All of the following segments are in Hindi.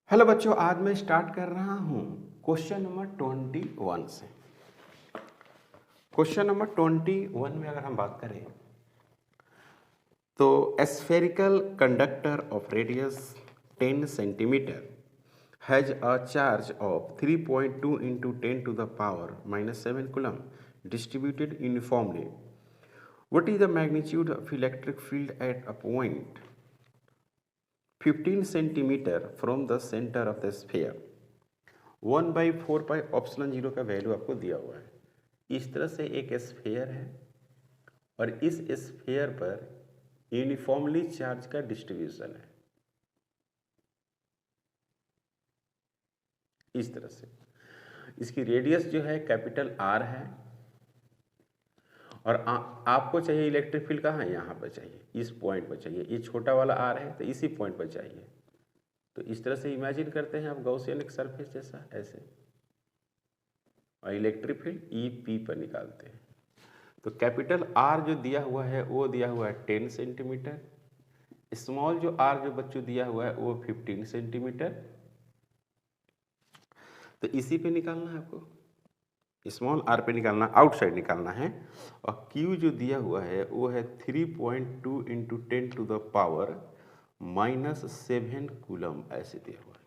हेलो बच्चों, आज मैं स्टार्ट कर रहा हूँ क्वेश्चन नंबर 21 से। क्वेश्चन नंबर 21 में अगर हम बात करें तो spherical conductor of radius 10 centimetre has a charge of 3.2 into 10 to the power -7 coulomb distributed uniformly. What is the magnitude of electric field at a point 15 centimeter from the center of the sphere? 1/4 pi option 0 का वैल्यू आपको दिया हुआ है। इस तरह से एक स्फेयर है और इस स्फेयर पर यूनिफॉर्मली चार्ज का डिस्ट्रीब्यूशन है। इस तरह से इसकी रेडियस जो है कैपिटल आर है और आपको चाहिए इलेक्ट्रिक फील्ड कहाँ है, यहाँ पर चाहिए, इस पॉइंट पर चाहिए। ये छोटा वाला आर है तो इसी पॉइंट पर चाहिए। तो इस तरह से इमेजिन करते हैं आप गॉसियन एक सरफेस जैसा ऐसे, और इलेक्ट्रिक फील्ड ई पी पर निकालते हैं। तो कैपिटल आर जो दिया हुआ है वो दिया हुआ है 10 सेंटीमीटर, स्मॉल जो आर जो बच्चों दिया हुआ है वो 15 सेंटीमीटर। तो इसी पे निकालना है आपको, स्मॉल आर पे निकालना, आउटसाइड निकालना है। और क्यू जो दिया हुआ है वो है 3.2 into 10 to the power -7 coulomb ऐसे दिया हुआ है।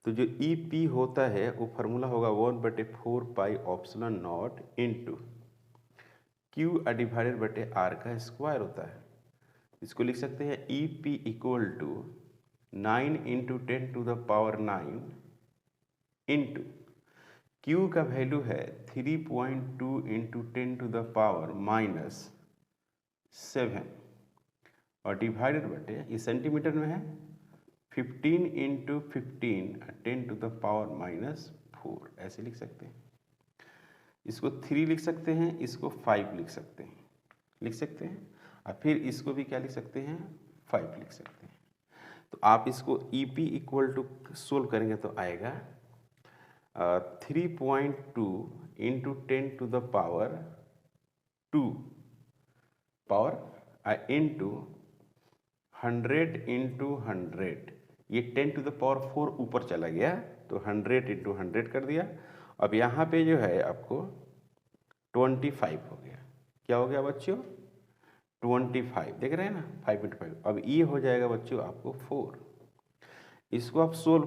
तो जो ई पी होता है वो फार्मूला होगा 1/4 pi epsilon naught into Q divided बटे आर का स्क्वायर होता है। इसको लिख सकते हैं E P equal to 9 into 10 to the power 9 into q का वैल्यू है 3.2 into 10 to the power -7 और डिवाइडेड बटे, ये सेंटीमीटर में है, 15 into 15 10 to the power -4 ऐसे लिख सकते हैं। इसको 3 लिख सकते हैं, इसको 5 लिख सकते हैं और फिर इसको भी क्या लिख सकते हैं, 5 लिख सकते हैं। तो आप इसको E P equal to solve करेंगे तो आएगा 3.2 into 10 to the power 2 power into 100 into 100, ये 10 to the power 4 ऊपर चला गया तो 100 into 100 कर दिया। अब यहाँ पे जो है आपको 25 हो गया। क्या हो गया बच्चों, 25, देख रहे हैं ना, 5 into 5। अब ये हो जाएगा बच्चों आपको 4। इसको आप सोल्व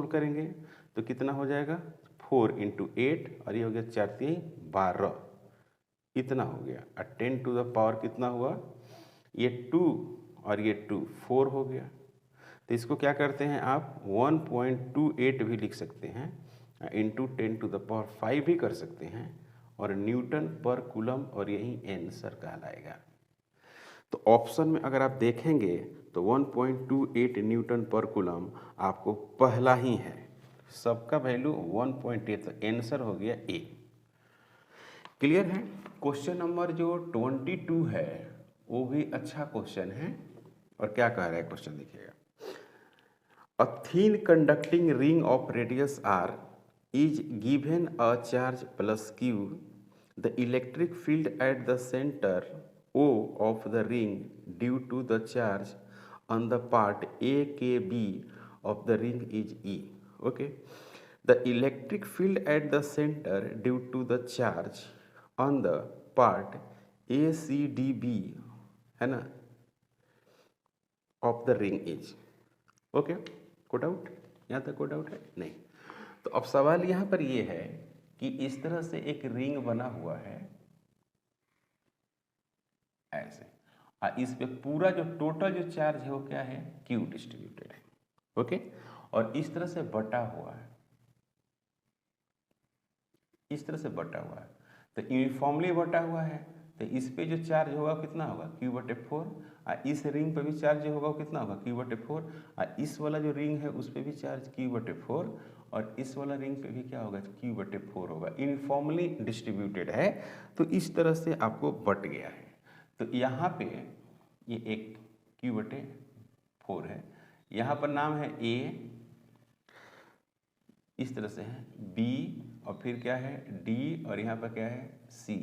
करेंगे तो कितना हो जाएगा, 4 into 8 और ये हो गया 4 3 12, इतना हो गया। और 10 to the power कितना हुआ, ये 2 और ये 2 4 हो गया। तो इसको क्या करते हैं आप 1.28 भी लिख सकते हैं, इंटू 10 to the power 5 भी कर सकते हैं, और न्यूटन पर कूलम, और यही आंसर कहलाएगा। तो ऑप्शन में अगर आप देखेंगे तो 1.28 न्यूटन पर कूलम आपको पहला ही है, सबका वैल्यू 1.8, तो आंसर हो गया ए। क्लियर है। क्वेश्चन नंबर जो 22 है वो भी अच्छा क्वेश्चन है। और क्या कह रहा है क्वेश्चन, देखिएगा, a thin conducting ring of radius R is given a charge plus Q, the electric field at the centre O of the ring due to the charge on the part A K B of the ring is E. Okay, the electric field at the center due to the charge on the part A C D B है ना of the ring is. Okay, को डाउट, यहाँ तक को डाउट है नहीं। तो अब सवाल यहाँ पर ये है कि इस तरह से एक रिंग बना हुआ है ऐसे, और इस पे पूरा जो टोटल जो चार्ज है वो क्या है, क्यू डिस्ट्रीब्यूटेड है। ओके, और इस तरह से बटा हुआ है, इस तरह से बटा हुआ है, तो यूनिफॉर्मली बटा हुआ है। तो इस पे जो चार्ज होगा कितना होगा, Q/4, और इस रिंग पे भी चार्ज जो होगा वो कितना होगा, Q/4, और इस वाला जो रिंग है उस पे भी चार्ज Q/4, और इस वाला रिंग पे भी क्या होगा, Q/4 होगा। यूनिफॉर्मली डिस्ट्रीब्यूटेड है, तो इस तरह से आपको बट गया है। तो यहाँ पे ये एक Q/4 है, यहाँ पर नाम है A, इस तरह से है B, और फिर क्या है D, और यहाँ पर क्या है C,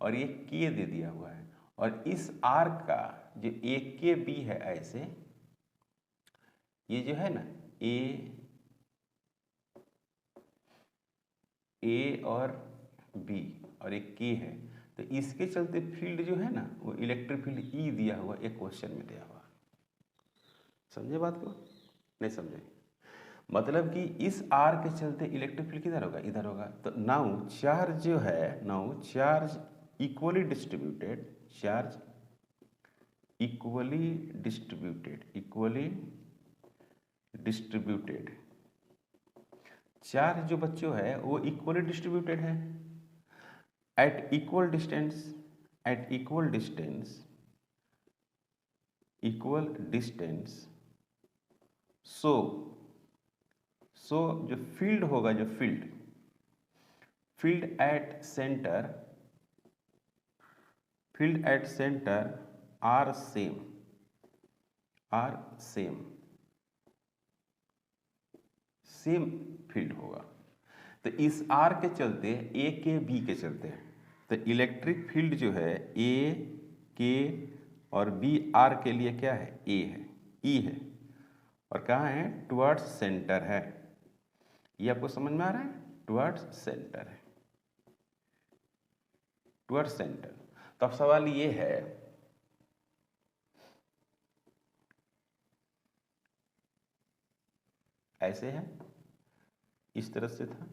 और ये K दे दिया हुआ है। और इस आर्क का जो AKB है ऐसे, ये जो है ना ए और बी और एक के है, तो इसके चलते फील्ड जो है ना वो इलेक्ट्रिक फील्ड ई दिया हुआ, एक क्वेश्चन में दिया हुआ। समझे बात को? नहीं समझे? मतलब कि इस आर के चलते इलेक्ट्रिक फील्ड किधर होगा? इधर होगा। तो नाउ चार्ज जो है, now charge equally distributed, charge equally distributed charge जो बच्चों है वो इक्वली डिस्ट्रीब्यूटेड है एट इक्वल डिस्टेंस, सो जो फील्ड होगा, जो field at centre are same field होगा। तो इस आर के चलते ए के बी के चलते हैं, तो इलेक्ट्रिक फील्ड जो है ए के और बी आर के लिए क्या है? ए है, ई है, और कहाँ है? टुवर्ड्स सेंटर है। ये आपको समझ में आ रहा है? टुवर्ड्स सेंटर है, टुवर्ड्स सेंटर। तो अब सवाल ये है, ऐसे है, इस तरह से था,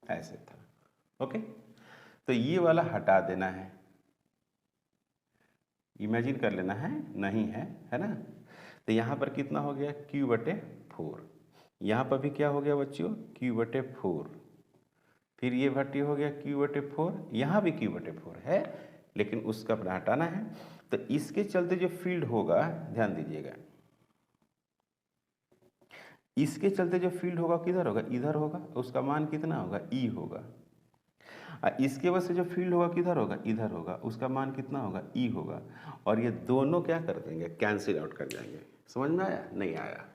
ऐसे था, ओके। तो ये वाला हटा देना है, इमेजिन कर लेना है, नहीं है ना। तो यहाँ पर कितना हो गया? Q/4। यहाँ पर भी क्या हो गया बच्चों? Q/4। फिर ये भट्टी हो गया Q/4, यहाँ भी Q/4 है, लेकिन उसका अपना हटाना है। तो इसके चलते जो फील्ड होगा, ध्यान दीजिएगा, इसके चलते जो फील्ड होगा किधर होगा? इधर होगा। उसका मान कितना होगा? ई होगा। इसके वजह से जो फील्ड होगा किधर होगा? इधर होगा। उसका मान कितना होगा? ई होगा। और ये दोनों क्या कर देंगे? कैंसिल आउट कर जाएंगे। समझ में आया? नहीं आया?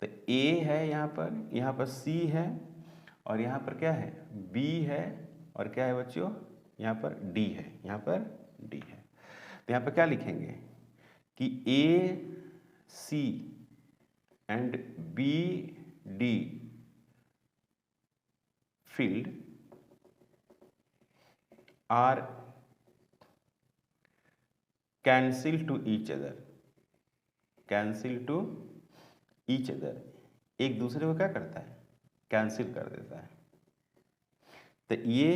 तो ए है यहाँ पर सी है, और यहाँ पर क्या है? बी है, और क्या है बच्चों? यहाँ पर डी है, यहाँ पर डी है। तो यहाँ पर क्या लिखेंगे कि A C and B D field are cancel to each other, एक दूसरे को क्या करता है? कैंसिल कर देता है। तो ये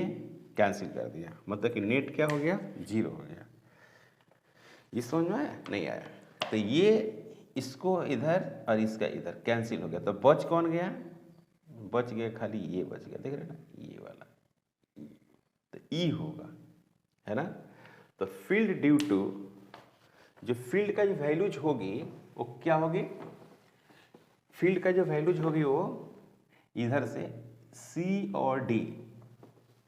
कैंसिल कर दिया, मतलब कि नेट क्या हो गया? 0 हो गया। ये समझ में आया? नहीं आया? तो ये इसको इधर और इसका इधर कैंसिल हो गया, तो बच कौन गया? बच गया खाली ये बच गया, देख रहे ना, ये वाला, तो ई होगा, है ना। तो फील्ड ड्यू टू, जो फील्ड का जो वैल्यूज होगी वो क्या होगी? फील्ड का जो वैल्यूज होगी वो इधर से सी और डी,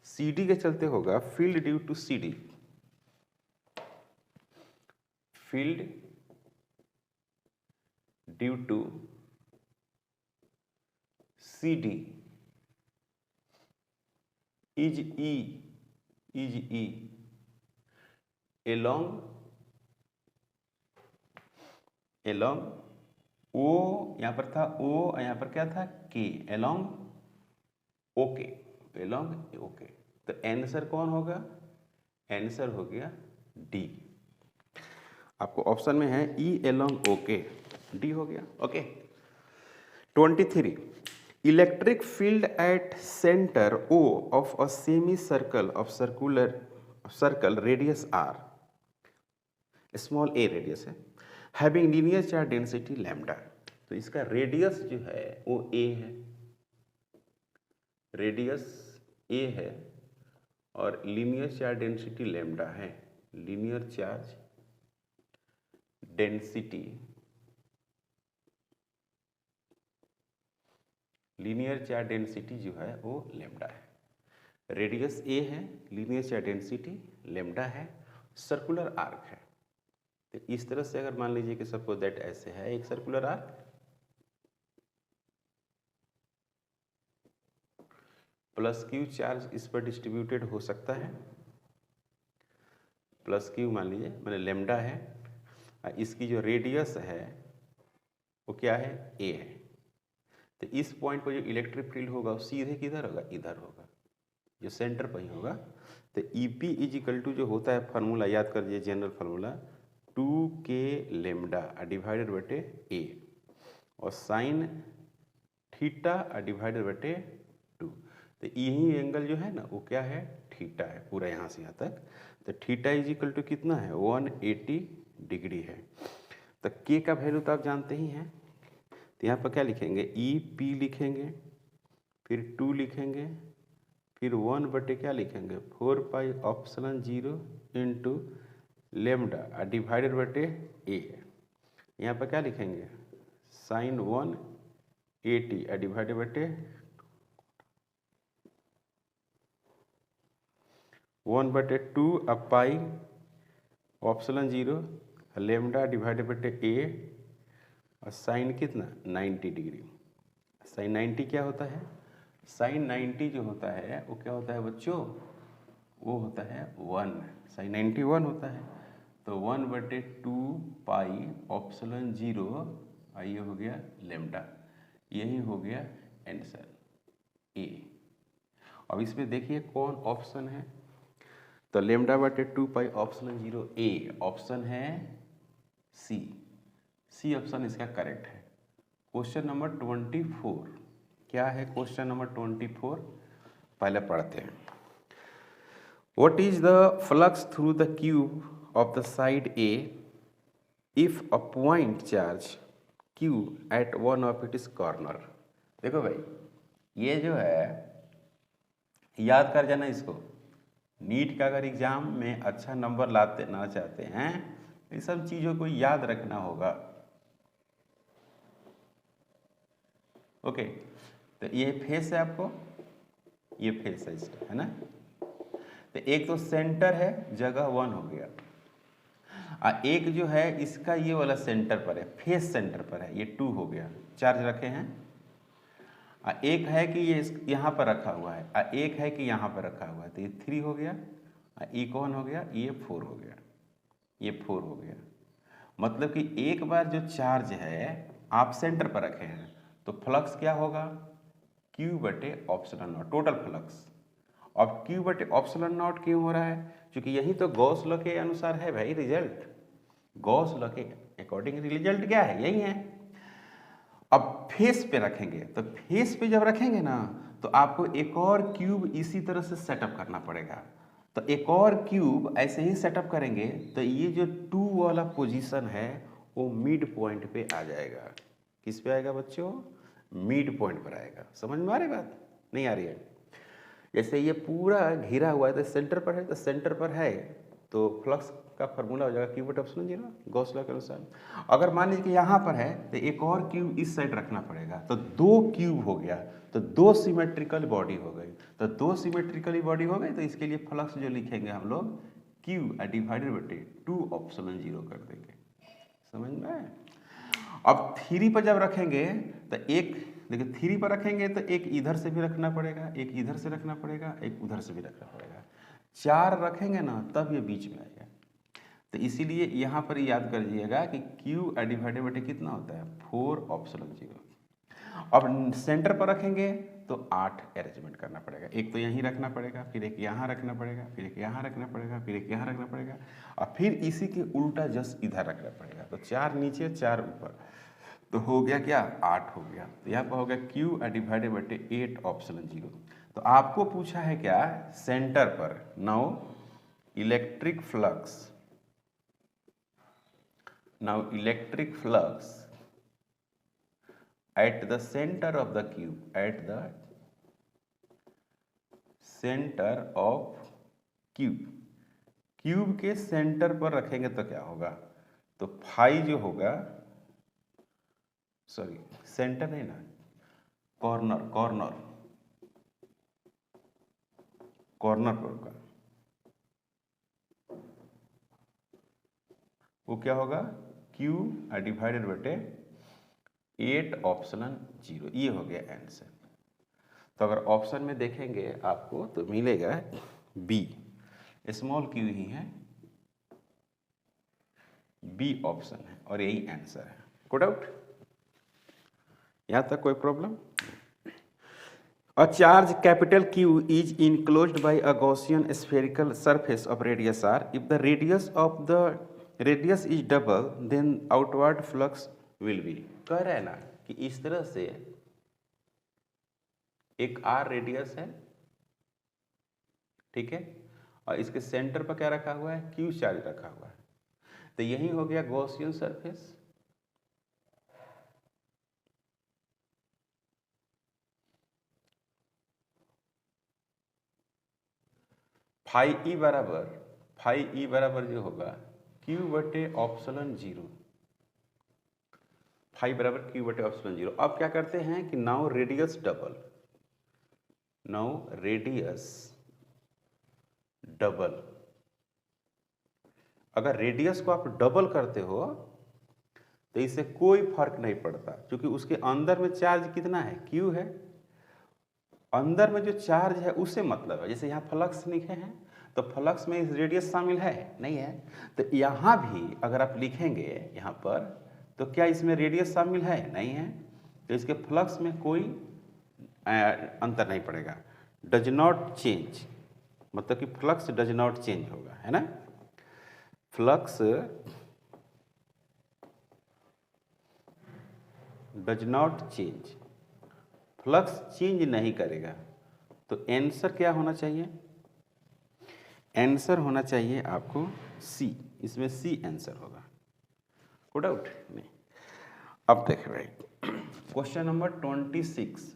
सी डी के चलते होगा field due to C D, field due to C D is E along O, यहां पर था ओ, यहां पर क्या था? के, along ओके, along ओके। तो आंसर कौन होगा? आंसर हो गया डी। आपको ऑप्शन में है ई along ओके, डी हो गया, okay. 23 electric field at centre O of a semi circle of circle radius R, small a radius है, having linear charge density lambda. तो इसका रेडियस जो है वो ए है, रेडियस ए है, और लीनियर चार्ज डेंसिटी लैम्डा है। Linear charge density, linear charge density जो है वो लैम्डा है। रेडियस ए है, लीनियर चार्ज डेंसिटी लैम्डा है, सर्कुलर आर्क है। तो इस तरह से अगर मान लीजिए कि सपोज दैट ऐसे है एक circular arc, plus Q charge इस पर डिस्ट्रीब्यूटेड हो सकता है, प्लस क्यू मान लीजिए, मैंने लैम्डा है, और इसकी जो रेडियस है वो क्या है, ए है। तो इस पॉइंट पर जो इलेक्ट्रिक फील्ड होगा वो सीधे किधर होगा, इधर होगा, जो सेंटर पर ही होगा। तो E P is equal to जो होता है फार्मूला याद कर लीजिए, general formula 2k lambda divided बटे ए, और साइन थीटा डिवाइडेड बटे 2। तो यही एंगल जो है ना वो क्या है, थीटा है, पूरा यहाँ से यहाँ तक। तो थीटा इज इक्वल टू कितना है, 180 डिग्री है। तो के का वैल्यू तो आप जानते ही हैं, तो यहाँ पर क्या लिखेंगे, ई पी लिखेंगे, फिर 2 लिखेंगे, फिर 1 बटे क्या लिखेंगे, 4 पाई ऑप्शन 0 इंटू लेमडा डिवाइडेड बटे ए। यहाँ पर क्या लिखेंगे, साइन 180 डिवाइडेड बटे 1/2 पाई ऑप्शन 0 लेमडा डिवाइडेड बटे ए, और साइन कितना 90 डिग्री। साइन 90 क्या होता है, साइन 90 जो होता है वो क्या होता है बच्चों, वो होता है 1, साइन 90 1 होता है। तो 1/2 पाई ऑप्शन 0, ये हो गया लेमडा, यही हो गया आंसर ए। अब इसमें देखिए कौन ऑप्शन है, तो लेमडा बटे 2 पाई ऑप्शन 0 ए, ऑप्शन है सी, सी ऑप्शन इसका करेक्ट है। क्वेश्चन नंबर 24 क्या है, क्वेश्चन नंबर 24 पहले पढ़ते हैं। What is the flux through the cube of the side A if a point charge Q at one of it is corner. देखो भाई ये जो है याद कर जाना इसको, नीट का अगर एग्जाम में अच्छा नंबर लाते ना चाहते हैं ये सब चीज़ों को याद रखना होगा। ओके, तो ये फेस है आपको, ये फेस है इसका, है ना। तो एक तो सेंटर है, जगह 1 हो गया, और एक जो है इसका ये वाला सेंटर पर है, फेस सेंटर पर है, ये 2 हो गया, चार्ज रखे हैं। और एक है कि ये यहाँ पर रखा हुआ है, और एक है कि यहाँ पर रखा हुआ है, तो ये 3 हो गया, और ये कौन हो गया, ये 4 हो गया, ये 4 हो गया। मतलब कि एक बार जो चार्ज है आप सेंटर पर रखे हैं तो फ्लक्स क्या होगा, क्यू बटे ऑप्शन नॉट, टोटल फ्लक्स। अब क्यू बटे ऑप्शन नॉट क्यों हो रहा है, क्योंकि यही तो गॉस लॉ के अनुसार है भाई रिजल्ट, गॉस लॉ के अकॉर्डिंग रिजल्ट क्या है, यही है। अब फेस पे रखेंगे, तो फेस पे जब रखेंगे ना तो आपको एक और क्यूब इसी तरह से सेटअप करना पड़ेगा। तो एक और क्यूब ऐसे ही सेटअप करेंगे तो ये जो 2 वाला पोजीशन है वो मिड पॉइंट पे आ जाएगा। किस पे आएगा बच्चों, मिड पॉइंट पर आएगा। समझ में आ रही बात, नहीं आ रही है। जैसे ये पूरा घिरा हुआ है तो सेंटर पर है, तो सेंटर पर है तो फ्लक्स का फार्मूला हो जाएगा क्यू बटे ऑप्शन 0 गॉस लॉ के अनुसार। अगर मान लीजिए कि यहाँ पर है तो एक और क्यूब इस साइड रखना पड़ेगा, तो 2 क्यूब हो गया, तो 2 सिमेट्रिकल बॉडी हो गई। तो 2 सिमेट्रिकली बॉडी हो गई, तो इसके लिए फ्लक्स जो लिखेंगे हम लोग क्यू डिवाइडेड बटे 2 ऑप्शन 0 कर देंगे। समझ में। अब 3 पर जब रखेंगे तो एक देखिए 3 पर रखेंगे तो एक इधर से भी रखना पड़ेगा, एक इधर से रखना पड़ेगा, एक उधर से भी रखना पड़ेगा। 4 रखेंगे ना तब ये बीच में आएगा। तो इसीलिए यहाँ पर याद कर लीजिएगा कि Q डिवाइडेड बटे कितना होता है 4 ऑप्शन 0। अब सेंटर पर रखेंगे तो 8 अरेंजमेंट करना पड़ेगा, एक तो यहीं रखना पड़ेगा, फिर एक यहाँ रखना पड़ेगा, फिर एक यहाँ रखना पड़ेगा, फिर एक यहाँ रखना पड़ेगा, और फिर इसी के उल्टा जस्ट इधर रखना पड़ेगा। तो 4 नीचे 4 ऊपर, तो हो गया क्या 8 हो गया। तो यहाँ पर हो गया Q डिवाइडेड बटे 8 ऑप्शन 0। तो आपको पूछा है क्या सेंटर पर, now electric flux, now electric flux at the center of the cube, at the center of cube, cube के सेंटर पर रखेंगे तो क्या होगा, तो फाई जो होगा, सॉरी सेंटर नहीं ना, कॉर्नर, कॉर्नर, कॉर्नर पर होगा, वो क्या होगा Q डिवाइडेड बटे 8 ऑप्शन 0। ये हो गया आंसर। तो अगर ऑप्शन में देखेंगे आपको तो मिलेगा बी, स्मॉल क्यू ही है, बी ऑप्शन है और यही आंसर है। को डाउट? यहाँ तक कोई problem? A charge capital Q is enclosed by a Gaussian spherical surface of radius r. If the radius is double, then outward flux will be. कह रहा है ना कि इस तरह से एक r रेडियस है, ठीक है, और इसके सेंटर पर क्या रखा हुआ है? Q चार्ज रखा हुआ है। तो यही हो गया गॉसियन सरफेस। फाई ई बराबर जो होगा Q बटे ऑप्सलन 0, फाई बराबर Q बटे ऑप्सलन 0। अब क्या करते हैं कि नाउ रेडियस डबल, अगर रेडियस को आप डबल करते हो तो इससे कोई फर्क नहीं पड़ता, क्योंकि उसके अंदर में चार्ज कितना है? Q है। अंदर में जो चार्ज है उससे मतलब है। जैसे यहाँ फ्लक्स लिखे हैं तो फ्लक्स में इस रेडियस शामिल है? नहीं है। तो यहाँ भी अगर आप लिखेंगे यहाँ पर, तो क्या इसमें रेडियस शामिल है? नहीं है। तो इसके फ्लक्स में कोई अंतर नहीं पड़ेगा। डज नॉट चेंज, मतलब कि फ्लक्स डज नॉट चेंज होगा, है ना। Flux does not change, flux change नहीं करेगा। तो आंसर क्या होना चाहिए? आंसर होना चाहिए आपको सी, इसमें सी आंसर होगा। को डाउट नहीं? अब देखिए भाई, question number 26।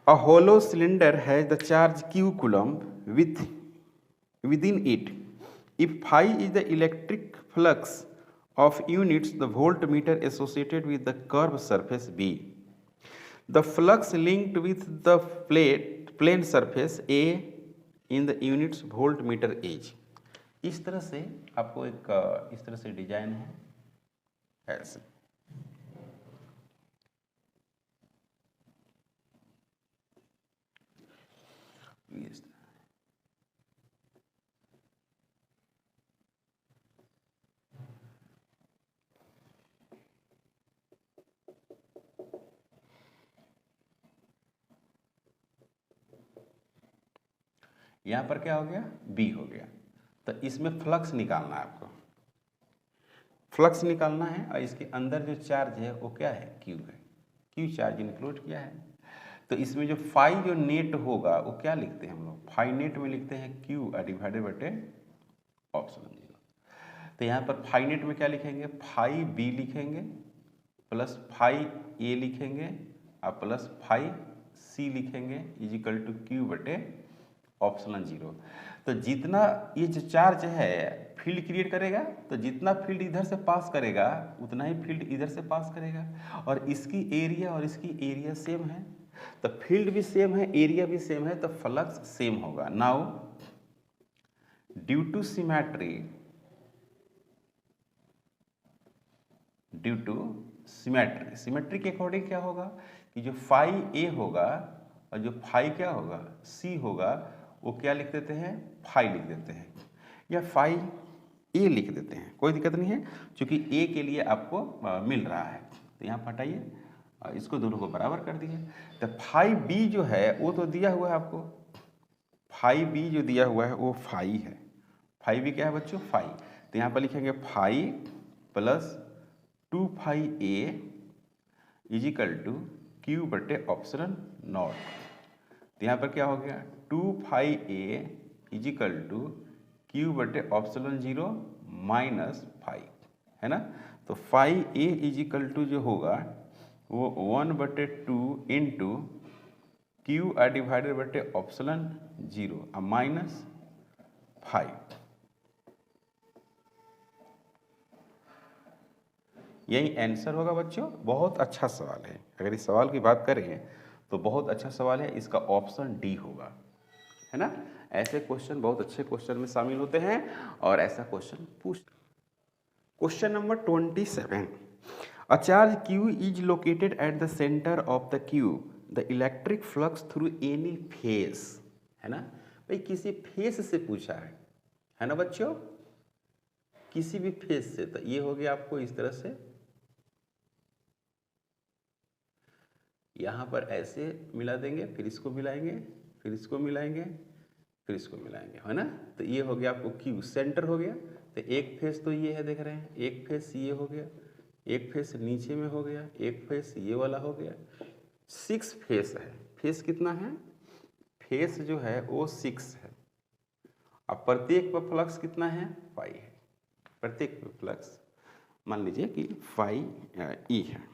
A hollow cylinder has the charge Q coulomb within it. If phi is the electric flux of units, the voltmeter associated with the curved surface B. The flux linked with the plane surface A in the units voltmeter H. इस तरह से आपको एक इस तरह से डिजाइन है ऐसे। यहाँ पर क्या हो गया? बी हो गया। तो इसमें फ्लक्स निकालना है आपको, फ्लक्स निकालना है, और इसके अंदर जो चार्ज है वो क्या है? क्यू है। क्यू चार्ज इंक्लूड किया है। तो इसमें जो फाई जो नेट होगा वो क्या लिखते हैं हम लोग? फाई नेट में लिखते हैं क्यू डिवाइडेड बटे ऑप्शन 0। तो यहाँ पर फाई नेट में क्या लिखेंगे? फाई बी लिखेंगे प्लस फाई ए लिखेंगे और प्लस फाई सी लिखेंगे इज इक्वल टू क्यू बटे ऑप्शन 0। तो जितना ये जो चार्ज है फील्ड क्रिएट करेगा, तो जितना फील्ड इधर से पास करेगा उतना ही फील्ड इधर से पास करेगा, और इसकी एरिया और इसकी एरिया सेम है, तो फील्ड भी सेम है, एरिया भी सेम है, तो फ्लक्स सेम होगा। नाउ ड्यू टू सिमेट्री के अकॉर्डिंग क्या होगा कि जो फाई ए होगा और जो फाई क्या होगा? सी होगा, वो क्या लिख देते हैं? फाई लिख देते हैं, या फाई ए लिख देते हैं, कोई दिक्कत नहीं है, क्योंकि ए के लिए आपको मिल रहा है। तो यहाँ पर हटाइए, इसको दोनों को बराबर कर दिए। तो फाई बी जो है वो तो दिया हुआ है आपको, फाई बी जो दिया हुआ है वो फाई है। फाई बी क्या है बच्चों? फाई। तो यहाँ पर लिखेंगे phi plus 2 phi A is equal to Q बटे ऑप्शन 0। तो यहाँ पर क्या हो गया? 2 phi A is equal to Q बटे ऑप्शन 0 माइनस फाई, है ना। तो phi A is equal to जो होगा वो 1/2 इंटू क्यू डिवाइडेड बटे ऑप्शन 0 माइनस फाई। यही आंसर होगा बच्चों। बहुत अच्छा सवाल है, अगर इस सवाल की बात करें तो बहुत अच्छा सवाल है। इसका ऑप्शन डी होगा, है ना। ऐसे क्वेश्चन बहुत अच्छे क्वेश्चन में शामिल होते हैं और ऐसा question question number 27। A charge Q is located at the centre of the cube, the electric flux through any face, है ना। भाई किसी फेस से पूछा है ना बच्चों। किसी भी फेस से, तो ये हो गया आपको इस तरह से, यहाँ पर ऐसे मिला देंगे, फिर इसको मिलाएंगे, फिर इसको मिलाएंगे, फिर इसको मिलाएंगे, है ना। तो ये हो गया आपको क्यू, सेंटर हो गया। तो एक फेस तो ये है, देख रहे हैं, एक फेस ये हो गया, एक फेस नीचे में हो गया, एक फेस ये वाला हो गया, 6 फेस है। फेस कितना है, फेस जो है वो 6 है। अब प्रत्येक पर फ्लक्स कितना है, पाई है। प्रत्येक पर फ्लक्स मान लीजिए कि फाई ई है।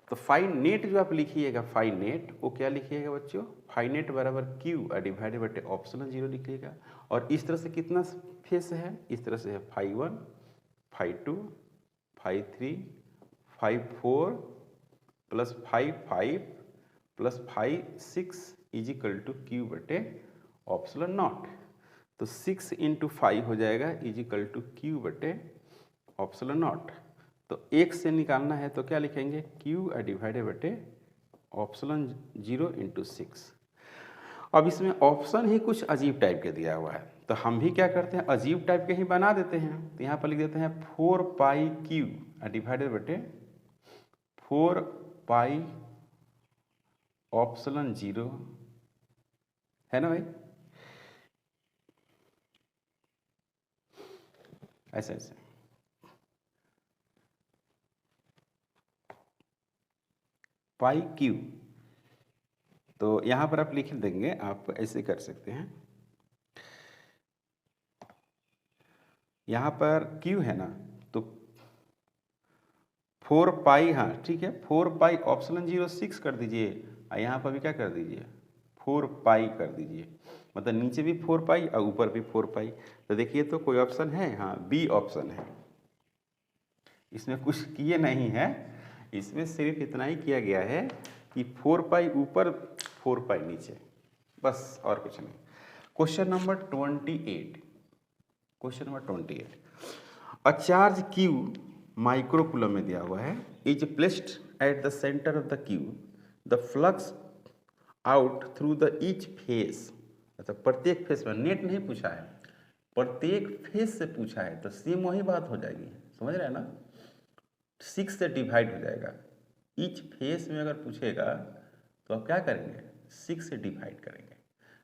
तो फाई नेट जो आप लिखिएगा, फाई नेट, वो क्या लिखिएगा बच्चों, फाई नेट बराबर क्यू डिवाइडेड बटे ऑप्शन 0 लिखिएगा। और इस तरह से कितना फेस है, इस तरह से है phi 1, phi 2, phi 3, phi 4 plus phi 5 plus phi 6 equal to Q बटे ऑप्शन नॉट। तो 6 इंटू 5 हो जाएगा इजिकल टू क्यू बटे ऑप्शन नॉट। तो एक से निकालना है तो क्या लिखेंगे, क्यू डिवाइडेड बटे ऑप्शन 0 इंटू 6। अब इसमें ऑप्शन ही कुछ अजीब टाइप के दिया हुआ है, तो हम भी क्या करते हैं, अजीब टाइप के ही बना देते हैं। तो यहाँ पर लिख देते हैं 4 पाई क्यू डिवाइडेड बटे 4 पाई ऑप्शन 0, है ना भाई, ऐसे ऐसे। पाई क्यू, तो यहाँ पर आप लिख देंगे, आप ऐसे कर सकते हैं, यहाँ पर क्यू है ना, तो 4 पाई, हाँ ठीक है, 4 पाई ऑप्शन 0 6 कर दीजिए, और यहाँ पर भी क्या कर दीजिए, 4 पाई कर दीजिए। मतलब नीचे भी 4 पाई और ऊपर भी 4 पाई। तो देखिए तो कोई ऑप्शन है, हाँ बी ऑप्शन है। इसमें कुछ किए नहीं है, इसमें सिर्फ इतना ही किया गया है कि 4 पाई ऊपर 4 पाई नीचे, बस और कुछ नहीं। Question number 28, question number 28, a charge Q microcoulomb में दिया हुआ है, is placed at the centre of the Q, the flux out through the each face. अच्छा, प्रत्येक फेस में, नेट नहीं पूछा है, प्रत्येक फेस से पूछा है, तो सेम वही बात हो जाएगी, समझ रहे हैं ना। 6 से डिवाइड हो जाएगा, ईच फेस में अगर पूछेगा तो आप क्या करेंगे, 6 से डिवाइड करेंगे।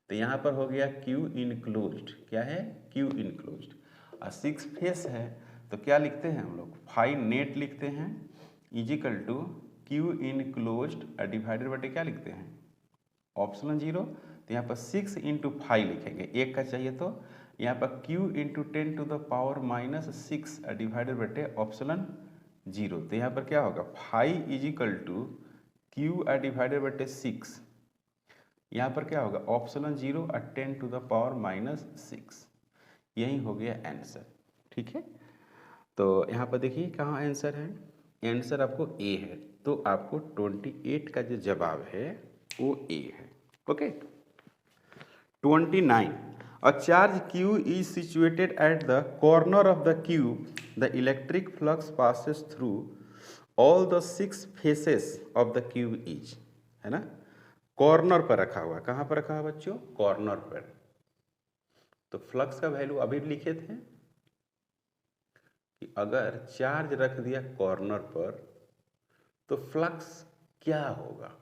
तो यहाँ पर हो गया क्यू इनक्लोज्ड, क्या है, क्यू इनक्लोज्ड, और 6 फेस है, तो क्या लिखते हैं हम लोग, फाइव नेट लिखते हैं equal to Q enclosed divided बटे क्या लिखते हैं, ऑप्शन 0। तो यहाँ पर 6 इंटू 5 लिखेंगे, एक का चाहिए, तो यहाँ पर q into 10 to the power -6 divided बटे ऑप्शन 0। तो यहाँ पर क्या होगा, 5 इजिकल टू क्यू डिवाइडेड बटे 6, यहाँ पर क्या होगा, ऑप्शन 0 और 10 टू द पावर -6। यही हो गया आंसर, ठीक है। तो यहाँ पर देखिए कहाँ आंसर है, आंसर आपको ए है, तो आपको 28 का जो जवाब है वो ए है, okay. 29, a charge q is situated at the corner of the cube, the electric flux passes through all the 6 faces of the cube each, है ना, कॉर्नर पर रखा हुआ, कहाँ पर रखा हुआ बच्चों, कॉर्नर पर। तो फ्लक्स का वैल्यू अभी लिखे थे कि अगर चार्ज रख दिया कॉर्नर पर तो फ्लक्स क्या होगा।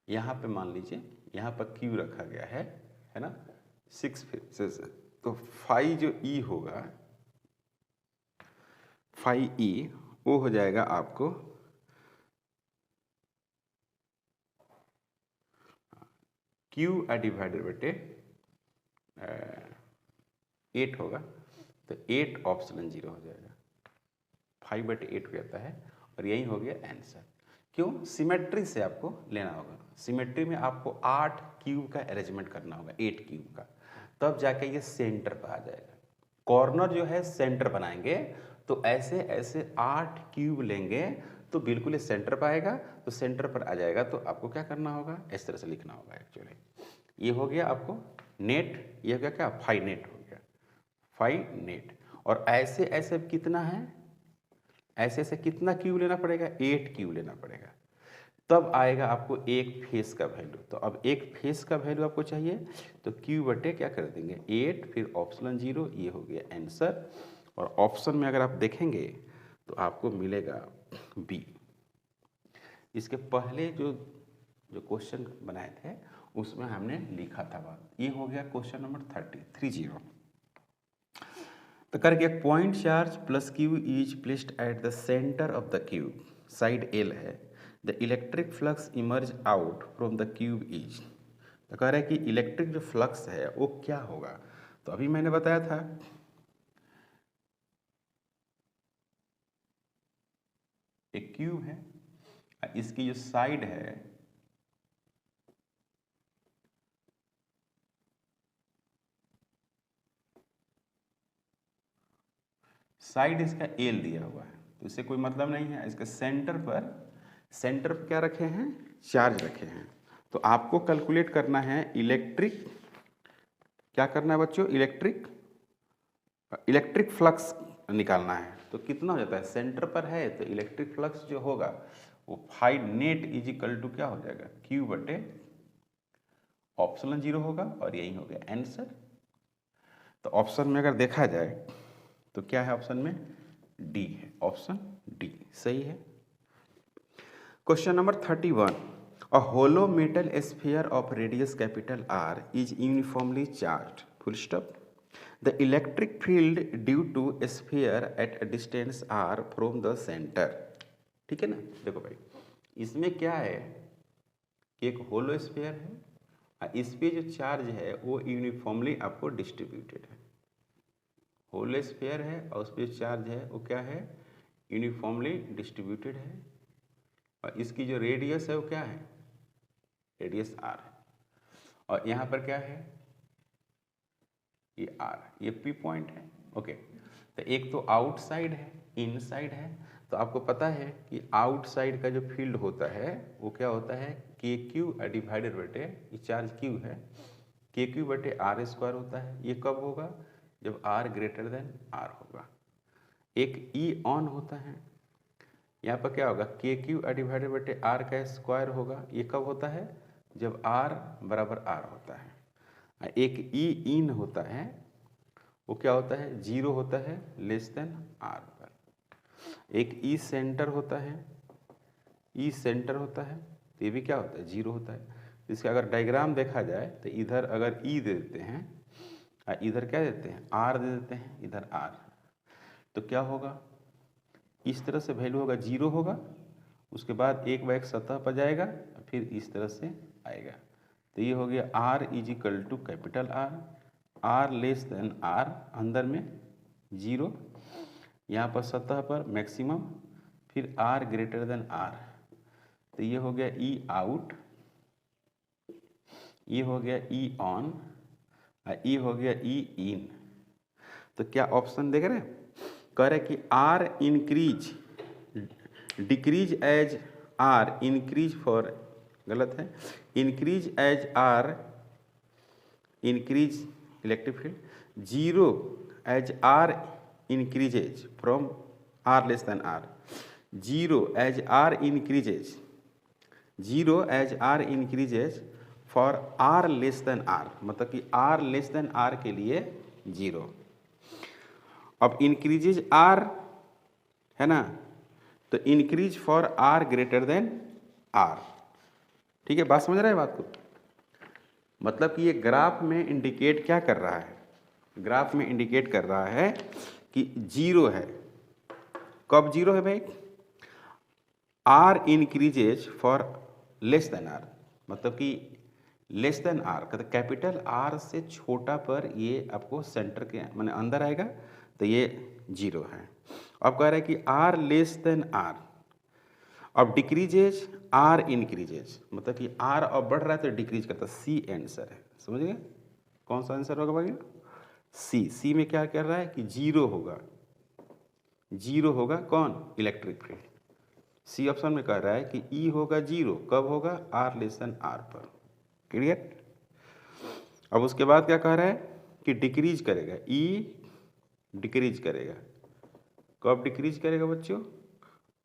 यहाँ पे मान लीजिए यहाँ पर क्यू रखा गया है ना, 6 फेसेस, तो फाई जो ई होगा, फाई ई वो हो जाएगा आपको क्यू डिवाइडेड बटे 8 होगा, तो 8 ऑप्शन 0 हो जाएगा, 5/8 हो जाता है, और यही हो गया आंसर। क्यों, सिमेट्री से आपको लेना होगा, सिमेट्री में आपको 8 क्यूब का अरेंजमेंट करना होगा, 8 क्यूब का, तब जाके ये सेंटर पर आ जाएगा। कॉर्नर जो है सेंटर बनाएंगे, तो ऐसे ऐसे 8 क्यूब लेंगे तो बिल्कुल ये सेंटर पर आएगा, तो सेंटर पर आ जाएगा, तो आपको क्या करना होगा, इस तरह से लिखना होगा एक्चुअली। ये हो गया आपको नेट, ये हो गया क्या, फाई नेट हो गया, फाई नेट। और ऐसे ऐसे कितना है, ऐसे ऐसे कितना क्यूब लेना पड़ेगा, 8 क्यूब लेना पड़ेगा। तब आएगा आपको एक फेस का वैल्यू। तो अब एक फेस का वैल्यू आपको चाहिए तो क्यू बटे क्या कर देंगे 8, फिर ऑप्शन 0, ये हो गया आंसर। और ऑप्शन में अगर आप देखेंगे तो आपको मिलेगा बी। इसके पहले जो क्वेश्चन बनाए थे उसमें हमने लिखा था बात, ये हो गया क्वेश्चन नंबर 30। तो करके एक point charge plus q is placed at the centre of the cube, side L है, the electric flux emerge out from the cube is. तो कह रहा है कि इलेक्ट्रिक जो फ्लक्स है वो क्या होगा। तो अभी मैंने बताया था एक क्यूब है, इसकी जो साइड है साइड इसका एल दिया हुआ है, तो इससे कोई मतलब नहीं है। इसके सेंटर पर क्या रखे हैं, चार्ज रखे हैं। तो आपको कैलकुलेट करना है इलेक्ट्रिक, क्या करना है बच्चों, इलेक्ट्रिक फ्लक्स निकालना है। तो कितना हो जाता है, सेंटर पर है तो इलेक्ट्रिक फ्लक्स जो होगा वो phi net is equal to क्या हो जाएगा, क्यू बटे ऑप्शन 0 होगा, और यही हो गया आंसर। तो ऑप्शन में अगर देखा जाए तो क्या है, ऑप्शन में डी है, ऑप्शन डी सही है। Question number 31, a hollow metal sphere of radius capital R is uniformly charged, full stop, the electric field due to sphere at a distance R from the centre. ठीक है ना। देखो भाई इसमें क्या है कि एक होलो स्फीयर है, इस पे जो चार्ज है वो यूनिफॉर्मली आपको डिस्ट्रीब्यूटेड है। होल स्फीयर है और उस पर चार्ज है वो क्या है, यूनिफॉर्मली डिस्ट्रीब्यूटेड है, और इसकी जो रेडियस है वो क्या है, रेडियस आर है, और यहाँ पर क्या है, ये आर, ये पी पॉइंट है। ओके, तो एक तो आउटसाइड है, इनसाइड है। तो आपको पता है कि आउटसाइड का जो फील्ड होता है वो क्या होता है, के क्यू डिवाइडेड बटे, ये चार्ज क्यू है, के क्यू बटे आर स्क्वायर होता है। ये कब होगा, जब आर ग्रेटर देन आर होगा। एक ई ऑन होता है, यहाँ पर क्या होगा, के क्यू डिवाइडेड बटे आर का स्क्वायर होगा। ये कब होता है, जब आर बराबर आर होता है। एक ई इन होता है, वो क्या होता है, 0 होता है लेस देन आर पर। एक ई सेंटर होता है, ई सेंटर होता है, तो ये भी क्या होता है, 0 होता है। इसका अगर डायग्राम देखा जाए तो इधर अगर ई दे देते हैं, इधर क्या देते हैं, आर दे देते हैं, इधर आर, तो क्या होगा, इस तरह से वैल्यू होगा 0 होगा, उसके बाद एक बार एक सतह पर जाएगा, फिर इस तरह से आएगा। तो ये हो गया R is equal to capital R less than R, अंदर में 0, यहाँ पर सतह पर मैक्सिमम, फिर आर ग्रेटर देन आर। तो ये हो गया ई आउट, ये हो गया ई ऑन, ये हो गया ई इन। तो क्या ऑप्शन देख रहे हैं, कह रहे कि R increase decrease as R increase for, गलत है, increase as R increase electric field, 0 as R increases from R less than R, 0 as R increases, 0 as R increases for R less than R, मतलब कि आर लेस देन आर के लिए 0। अब इंक्रीजेज आर है ना, तो increase for R greater than R. ठीक है, बात समझ रहे हैं बात को, मतलब कि ये ग्राफ में इंडिकेट क्या कर रहा है, ग्राफ में इंडिकेट कर रहा है कि 0 है। कब 0 है भाई, R increases for less than R, मतलब कि लेस देन आर का कैपिटल आर से छोटा पर ये आपको सेंटर के माने अंदर आएगा, तो ये 0 है। अब कह रहा है कि आर लेस देन आर, अब डिक्रीजेज आर इंक्रीजेज, मतलब कि आर अब बढ़ रहा है तो डिक्रीज करता है, सी आंसर है। समझ गए, कौन सा आंसर होगा भाई, सी में क्या कर रहा है कि 0 होगा, 0 होगा कौन, इलेक्ट्रिक फील्ड। सी ऑप्शन में कह रहा है कि ई होगा 0, कब होगा, आर लेस देन आर पर। क्लियर। अब उसके बाद क्या कह रहा है कि डिक्रीज करेगा, ई डिक्रीज करेगा, कब डिक्रीज करेगा बच्चों,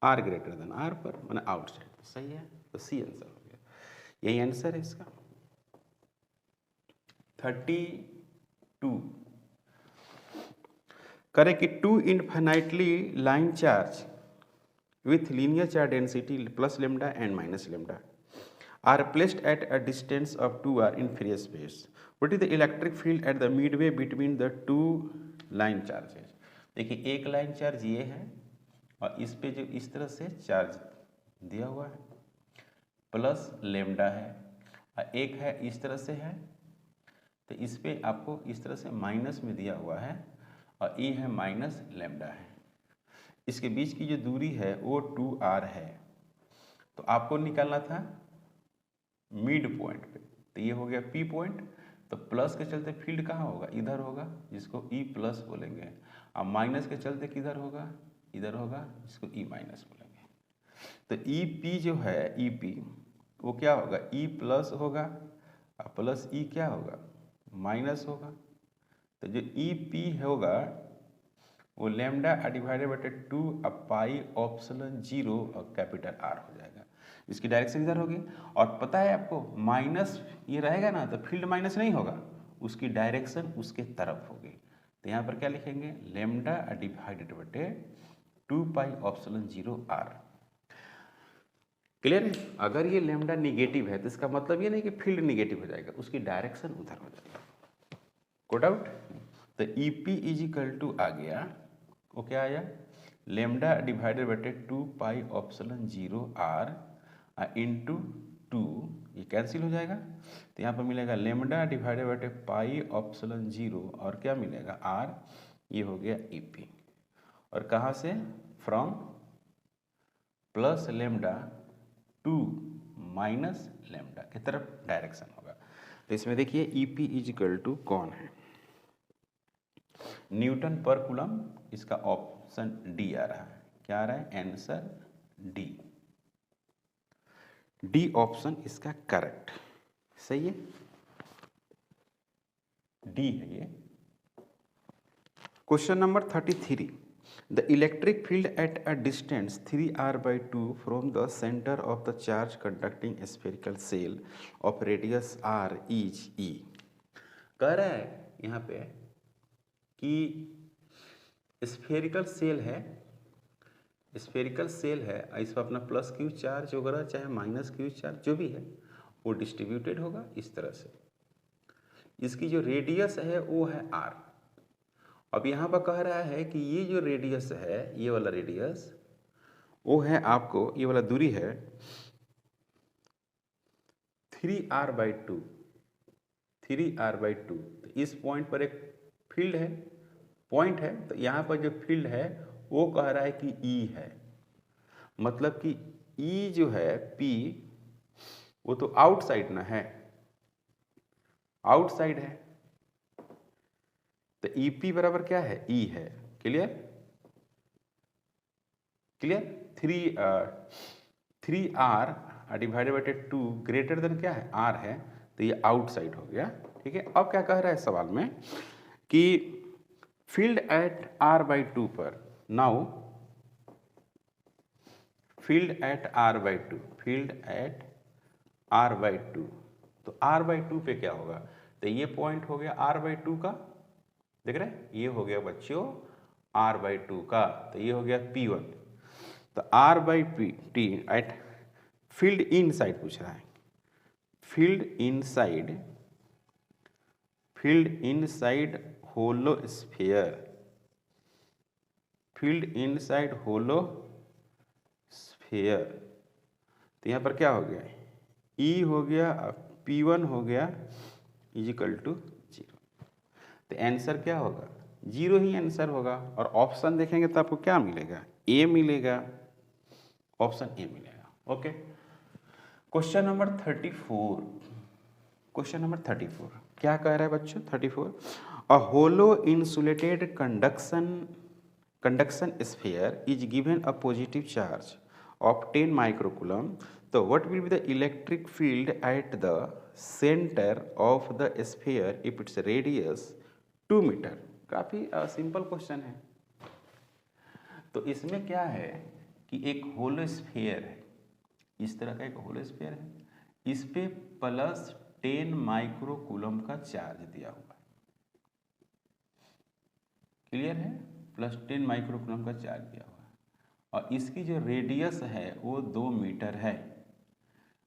आर ग्रेटर देन आर पर, माने आउटसाइड। सही है। तो सी आंसर हो गया, यही आंसर है इसका। 32 करें कि 2 infinitely line charge with linear charge density plus lambda and minus lambda are placed at a distance of 2r in free space. What is the electric field at the midway between the two line charges? देखिए एक लाइन चार्ज ये है और इस पे जो इस तरह से चार्ज दिया हुआ है प्लस लेमडा है, और एक है इस तरह से है तो इस पे आपको इस तरह से माइनस में दिया हुआ है और ये है माइनस लेमडा है। इसके बीच की जो दूरी है वो 2r है, तो आपको निकालना था मिड पॉइंट पे, तो ये हो गया P पॉइंट। तो प्लस के चलते फील्ड कहाँ होगा, इधर होगा जिसको E प्लस बोलेंगे, और माइनस के चलते किधर होगा, इधर होगा जिसको E माइनस बोलेंगे। तो EP जो है EP वो क्या होगा, E प्लस होगा और प्लस E क्या होगा, माइनस होगा। तो जो EP होगा वो lambda divided by 2 pi epsilon 0 और कैपिटल R हो जाएगा। इसकी डायरेक्शन इधर होगी, और पता है आपको माइनस ये रहेगा ना तो फील्ड माइनस नहीं होगा, उसकी डायरेक्शन उसके तरफ होगी। तो यहाँ पर क्या लिखेंगे, lambda divided by 2 pi epsilon 0 R। Clear है? अगर ये लेमडा निगेटिव है तो इसका मतलब ये नहीं कि फील्ड निगेटिव हो जाएगा, उसकी डायरेक्शन उधर हो जाएगा। कोट आउट। तो EP इज इक्वल टू आ गया, वो क्या आया, lambda divided by 2 pi epsilon 0 R into 2, ये कैंसिल हो जाएगा। तो यहाँ पर मिलेगा lambda divided by pi epsilon 0 और क्या मिलेगा R, ये हो गया EP। और कहाँ से, from plus lambda two minus lambda की तरफ डायरेक्शन होगा। तो इसमें देखिए EP इज इक्वल टू कौन है, न्यूटन पर कूलम। इसका ऑप्शन डी आ रहा है, क्या आ रहा है, आंसर डी ऑप्शन इसका करेक्ट सही है, डी है ये। Question number 33, the electric field eight a distance 3r/2 from the centre of the charge conducting spherical shell of radius r is E। कह रहा है यहाँ पे कि स्फेरिकल सेल है, स्फेरिकल सेल है, इस पर अपना प्लस क्यू चार्ज वगैरह चाहे माइनस क्यू चार्ज जो भी है वो डिस्ट्रीब्यूटेड होगा इस तरह से। इसकी जो रेडियस है वो है r। अब यहाँ पर कह रहा है कि ये जो रेडियस है, ये वाला रेडियस वो है आपको, ये वाला दूरी है 3r/2, 3r/2। तो इस पॉइंट पर एक फील्ड है, पॉइंट है, तो यहाँ पर जो फील्ड है वो कह रहा है कि E है, मतलब कि E जो है P वो तो आउटसाइड ना है, आउटसाइड है, तो EP बराबर क्या है, E है। Clear, clear. 3r divided by 2 greater than क्या है, R है, तो ये आउटसाइड हो गया। ठीक है, अब क्या कह रहा है सवाल में कि फील्ड एट r/2 पर, now field at r/2, field at r/2, तो r/2 पे क्या होगा, तो ये पॉइंट हो गया r/2 का, देख रहे हैं, ये हो गया बच्चों r/2 का, तो ये हो गया P1। तो r/T एट फील्ड इनसाइड पूछ रहा है, field inside hollow sphere, field inside hollow sphere. तो यहाँ पर क्या हो गया, E हो गया, P1 हो गया इज इक्वल टू 0। तो आंसर क्या होगा, 0 ही आंसर होगा। और ऑप्शन देखेंगे तो आपको क्या मिलेगा, A मिलेगा, ऑप्शन A मिलेगा। Okay, question number 34, question number 34 क्या कह रहा है बच्चों, 34, a hollow insulated conduction sphere is given a positive charge of 10 microcoulomb, so what will be the electric field at the center of the sphere if its radius 2 metre. काफ़ी सिंपल क्वेश्चन है। तो इसमें क्या है कि एक होलो स्फीयर है, इस तरह का एक होल स्फीयर है, इस पे प्लस 10 माइक्रो कूलम का चार्ज दिया हुआ है। क्लियर है? प्लस 10 माइक्रो कूलम का चार्ज दिया हुआ है और इसकी जो रेडियस है वो 2 मीटर है।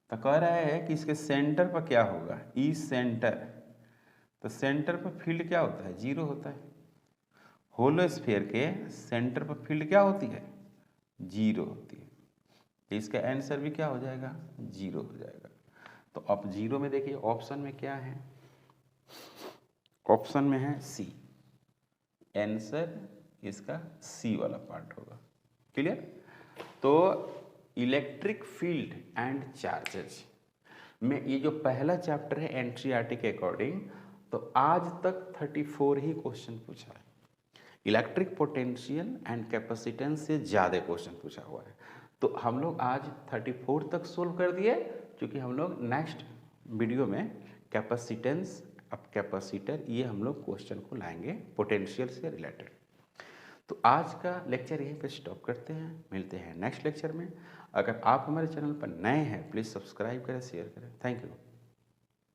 तो कह रहा है कि इसके सेंटर पर क्या होगा, ई सेंटर। तो सेंटर पर फील्ड क्या होता है, जीरो होता है। होलो स्फीयर के सेंटर पर फील्ड क्या होती है, जीरो होती है। तो इसका आंसर भी क्या हो जाएगा, जीरो हो जाएगा। तो अब जीरो में देखिए ऑप्शन में क्या है, ऑप्शन में है सी, आंसर इसका सी वाला पार्ट होगा। क्लियर? तो इलेक्ट्रिक फील्ड एंड चार्जेस में ये जो पहला चैप्टर है एनसीईआरटी के अकॉर्डिंग, तो आज तक 34 ही क्वेश्चन पूछा है। इलेक्ट्रिक पोटेंशियल एंड कैपेसिटेंस से ज़्यादा क्वेश्चन पूछा हुआ है। तो हम लोग आज 34 तक सोल्व कर दिए, क्योंकि हम लोग नेक्स्ट वीडियो में कैपेसिटेंस, अब कैपेसिटर, ये हम लोग क्वेश्चन को लाएंगे पोटेंशियल से रिलेटेड। तो आज का लेक्चर यहीं पे स्टॉप करते हैं, मिलते हैं नेक्स्ट लेक्चर में। अगर आप हमारे चैनल पर नए हैं प्लीज़ सब्सक्राइब करें, शेयर करें। Thank you.